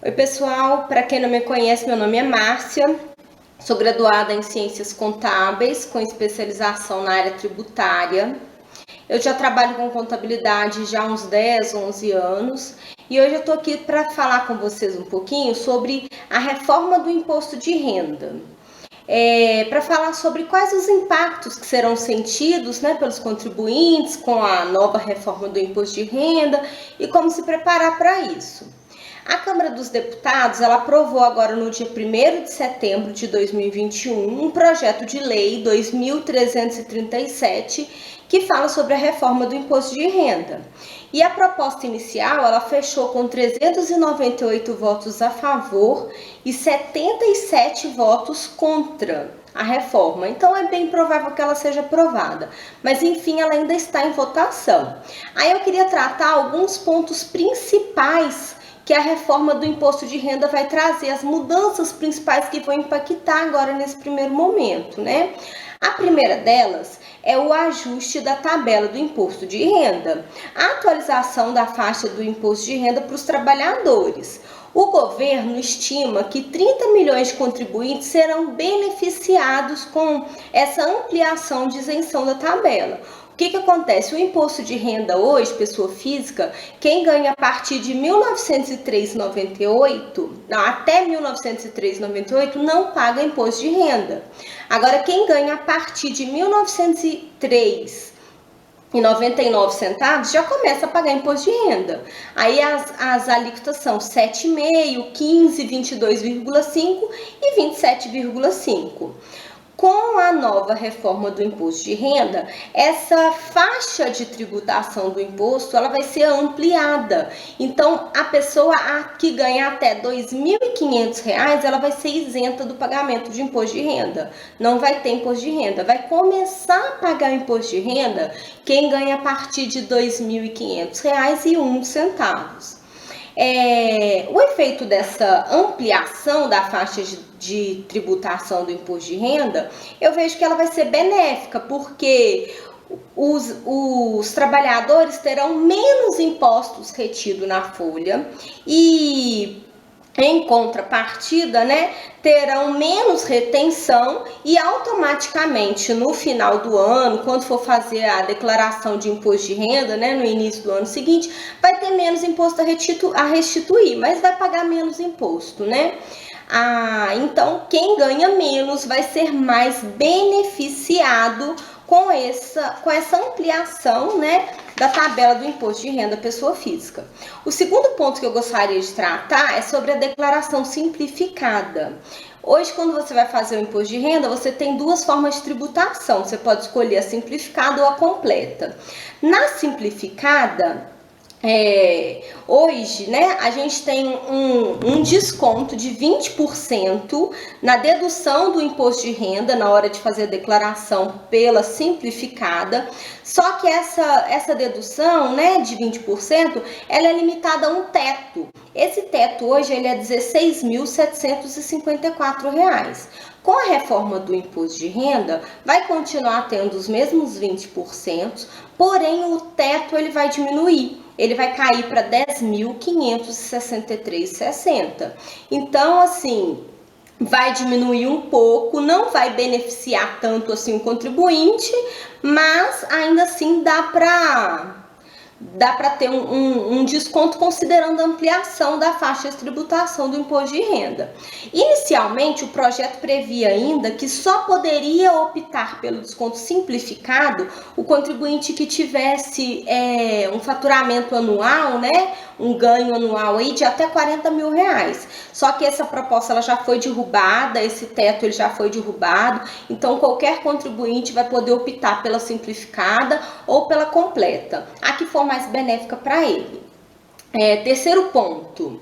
Oi pessoal, para quem não me conhece, meu nome é Márcia, sou graduada em Ciências Contábeis com especialização na área tributária. Eu já trabalho com contabilidade já há uns 10, 11 anos e hoje eu estou aqui para falar com vocês um pouquinho sobre a reforma do imposto de renda. Para falar sobre quais os impactos que serão sentidos, pelos contribuintes com a nova reforma do imposto de renda e como se preparar para isso. A Câmara dos Deputados ela aprovou agora no dia 1º de setembro de 2021 um projeto de lei 2337 que fala sobre a reforma do imposto de renda. E a proposta inicial ela fechou com 398 votos a favor e 77 votos contra a reforma. Então é bem provável que ela seja aprovada, mas enfim ela ainda está em votação. Aí eu queria tratar alguns pontos principais que a reforma do imposto de renda vai trazer, as mudanças principais que vão impactar agora nesse primeiro momento, A primeira delas é o ajuste da tabela do imposto de renda, a atualização da faixa do imposto de renda para os trabalhadores. O governo estima que 30 milhões de contribuintes serão beneficiados com essa ampliação de isenção da tabela. O que acontece? O imposto de renda hoje, pessoa física, quem ganha a partir de 1903,98, até 1903,98 não paga imposto de renda. Agora, quem ganha a partir de 1903,99 já começa a pagar imposto de renda. Aí as alíquotas são 7,5%, 15%, 22,5% e 27,5%. Com a nova reforma do imposto de renda, essa faixa de tributação do imposto ela vai ser ampliada. Então, a pessoa que ganha até R$ 2.500, ela vai ser isenta do pagamento de imposto de renda. Não vai ter imposto de renda. Vai começar a pagar imposto de renda quem ganha a partir de R$ 2.500,01. O efeito dessa ampliação da faixa de tributação do imposto de renda, eu vejo que ela vai ser benéfica, porque os trabalhadores terão menos impostos retidos na folha e, em contrapartida, terão menos retenção e automaticamente no final do ano, quando for fazer a declaração de imposto de renda, no início do ano seguinte, vai ter menos imposto a restituir, mas vai pagar menos imposto, Então, quem ganha menos vai ser mais beneficiado com essa ampliação, da tabela do imposto de renda pessoa física. O segundo ponto que eu gostaria de tratar é sobre a declaração simplificada. Hoje, quando você vai fazer o imposto de renda, você tem duas formas de tributação. Você pode escolher a simplificada ou a completa. Na simplificada, hoje, a gente tem um desconto de 20% na dedução do imposto de renda na hora de fazer a declaração pela simplificada, só que essa dedução, de 20%, ela é limitada a um teto. Esse teto hoje ele é R$ 16.754. Com a reforma do imposto de renda, vai continuar tendo os mesmos 20%, porém o teto ele vai diminuir. Ele vai cair para R$ 10.563,60. Então, assim, vai diminuir um pouco, não vai beneficiar tanto assim o contribuinte, mas ainda assim dá para ter um desconto considerando a ampliação da faixa de tributação do imposto de renda. Inicialmente, o projeto previa ainda que só poderia optar pelo desconto simplificado o contribuinte que tivesse um faturamento anual, um ganho anual aí de até R$ 40 mil. Só que essa proposta ela já foi derrubada, esse teto ele já foi derrubado, então qualquer contribuinte vai poder optar pela simplificada ou pela completa, a que for mais benéfica para ele. Terceiro ponto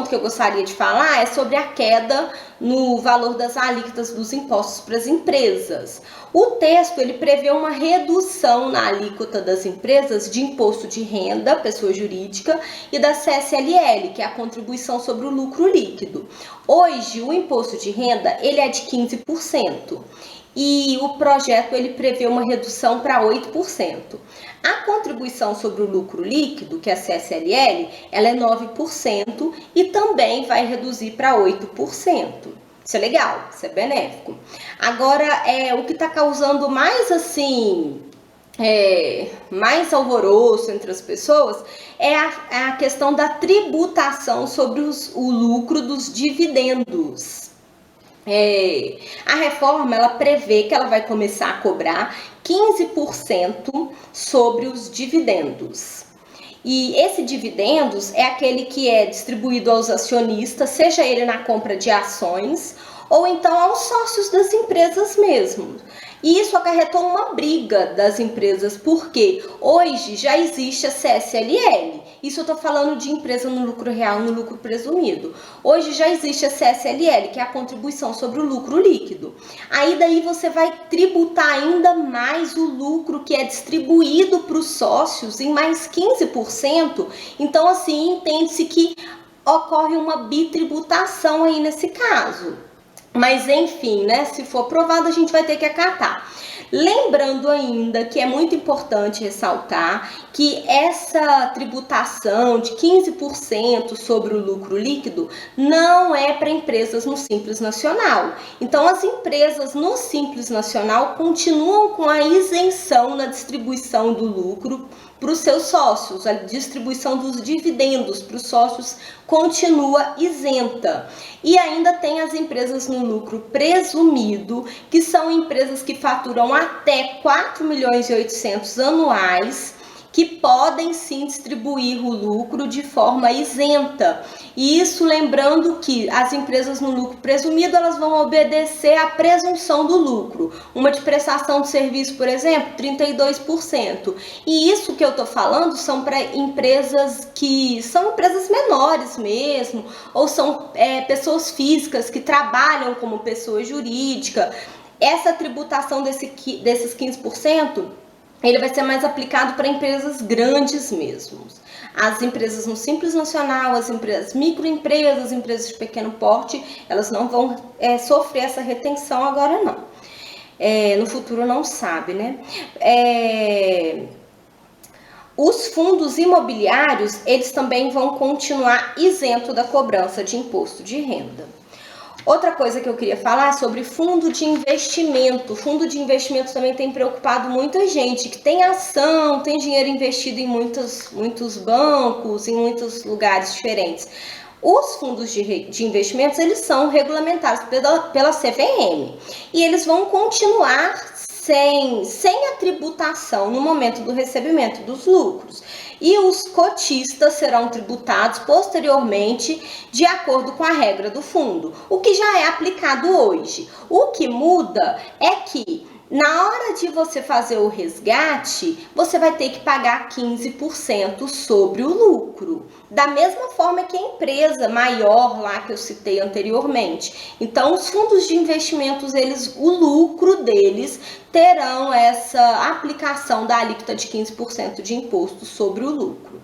que eu gostaria de falar é sobre a queda no valor das alíquotas dos impostos para as empresas. O texto ele prevê uma redução na alíquota das empresas de imposto de renda, pessoa jurídica, e da CSLL, que é a contribuição sobre o lucro líquido. Hoje, o imposto de renda ele é de 15%. E o projeto ele prevê uma redução para 8%. A contribuição sobre o lucro líquido, que é a CSLL, ela é 9% e também vai reduzir para 8%. Isso é legal, isso é benéfico. Agora, o que está causando mais assim, mais alvoroço entre as pessoas é a questão da tributação sobre o lucro dos dividendos. A reforma ela prevê que ela vai começar a cobrar 15% sobre os dividendos. E esse dividendos é aquele que é distribuído aos acionistas, seja ele na compra de ações ou então aos sócios das empresas mesmo. E isso acarretou uma briga das empresas, porque hoje já existe a CSLL. Isso eu estou falando de empresa no lucro real, no lucro presumido. Hoje já existe a CSLL, que é a contribuição sobre o lucro líquido. Aí daí você vai tributar ainda mais o lucro que é distribuído para os sócios em mais 15%. Então, assim, entende-se que ocorre uma bitributação aí nesse caso. Mas enfim, né? Se for aprovado, a gente vai ter que acatar. Lembrando ainda que é muito importante ressaltar que essa tributação de 15% sobre o lucro líquido não é para empresas no Simples Nacional. Então, as empresas no Simples Nacional continuam com a isenção na distribuição do lucro para os seus sócios. A distribuição dos dividendos para os sócios continua isenta. E ainda tem as empresas no lucro presumido, que são empresas que faturam até 4.800.000 anuais, que podem sim distribuir o lucro de forma isenta. E isso lembrando que as empresas no lucro presumido, elas vão obedecer à presunção do lucro. Uma de prestação de serviço, por exemplo, 32%. E isso que eu tô falando são para empresas que são empresas menores mesmo, ou são pessoas físicas que trabalham como pessoa jurídica. Essa tributação desses 15%, ele vai ser mais aplicado para empresas grandes mesmo. As empresas no Simples Nacional, as empresas microempresas, as empresas de pequeno porte, elas não vão sofrer essa retenção agora não. No futuro não sabe, né? Os fundos imobiliários, eles também vão continuar isento da cobrança de imposto de renda. Outra coisa que eu queria falar é sobre fundo de investimento. Fundo de investimento também tem preocupado muita gente, que tem ação, tem dinheiro investido em muitos bancos, em muitos lugares diferentes. Os fundos de investimentos, eles são regulamentados pela CVM e eles vão continuar sem a tributação no momento do recebimento dos lucros. E os cotistas serão tributados posteriormente de acordo com a regra do fundo, o que já é aplicado hoje. O que muda é que na hora de você fazer o resgate, você vai ter que pagar 15% sobre o lucro. Da mesma forma que a empresa maior lá que eu citei anteriormente. Então, os fundos de investimentos, o lucro deles terão essa aplicação da alíquota de 15% de imposto sobre o lucro.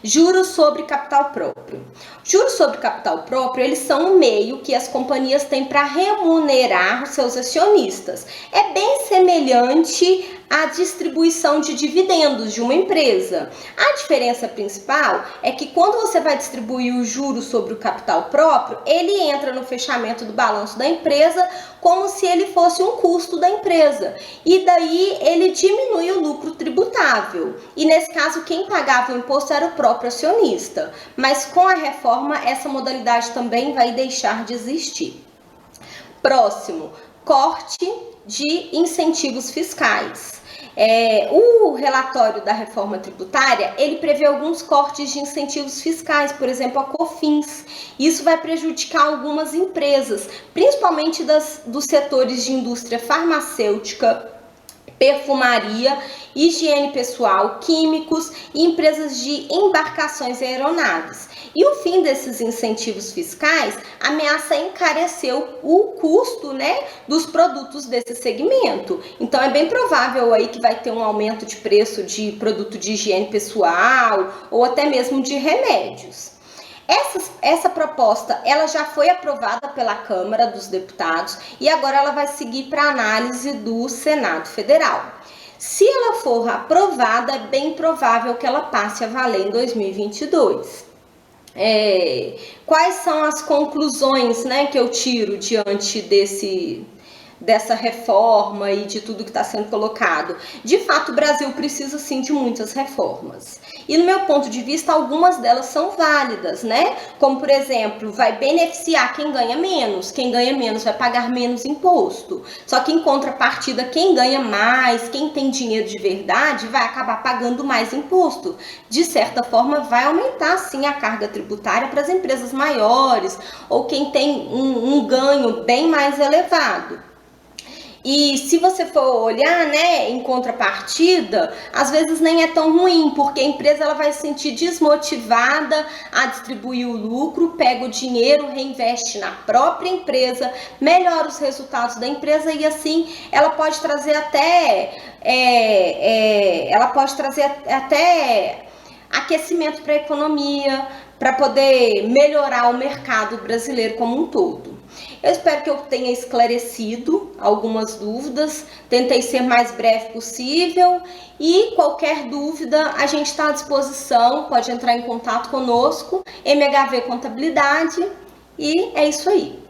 Juros sobre capital próprio. Juros sobre capital próprio, eles são um meio que as companhias têm para remunerar os seus acionistas. É bem semelhante à distribuição de dividendos de uma empresa. A diferença principal é que quando você vai distribuir o juro sobre o capital próprio, ele entra no fechamento do balanço da empresa como se ele fosse um custo da empresa. E daí ele diminui o lucro tributável. E nesse caso, quem pagava o imposto era o próprio acionista. Mas com a reforma, essa modalidade também vai deixar de existir. Próximo, corte de incentivos fiscais. O relatório da reforma tributária, ele prevê alguns cortes de incentivos fiscais, por exemplo, a COFINS. Isso vai prejudicar algumas empresas, principalmente dos setores de indústria farmacêutica, perfumaria, higiene pessoal, químicos e empresas de embarcações e aeronaves. E o fim desses incentivos fiscais ameaça encarecer o custo, dos produtos desse segmento. Então é bem provável aí que vai ter um aumento de preço de produto de higiene pessoal ou até mesmo de remédios. Essa proposta, ela já foi aprovada pela Câmara dos Deputados e agora ela vai seguir para análise do Senado Federal. Se ela for aprovada, é bem provável que ela passe a valer em 2022. Quais são as conclusões, né, que eu tiro diante dessa reforma e de tudo que está sendo colocado? De fato, o Brasil precisa sim de muitas reformas. E no meu ponto de vista, algumas delas são válidas, né? Como, por exemplo, vai beneficiar quem ganha menos. Quem ganha menos vai pagar menos imposto. Só que em contrapartida, quem ganha mais, quem tem dinheiro de verdade, vai acabar pagando mais imposto. De certa forma, vai aumentar sim a carga tributária para as empresas maiores ou quem tem um ganho bem mais elevado. E se você for olhar, né, em contrapartida, às vezes nem é tão ruim, porque a empresa ela vai se sentir desmotivada a distribuir o lucro, pega o dinheiro, reinveste na própria empresa, melhora os resultados da empresa e assim ela pode trazer até aquecimento para a economia, para poder melhorar o mercado brasileiro como um todo. Eu espero que eu tenha esclarecido algumas dúvidas, tentei ser mais breve possível e qualquer dúvida a gente está à disposição, pode entrar em contato conosco, MHV Contabilidade e é isso aí.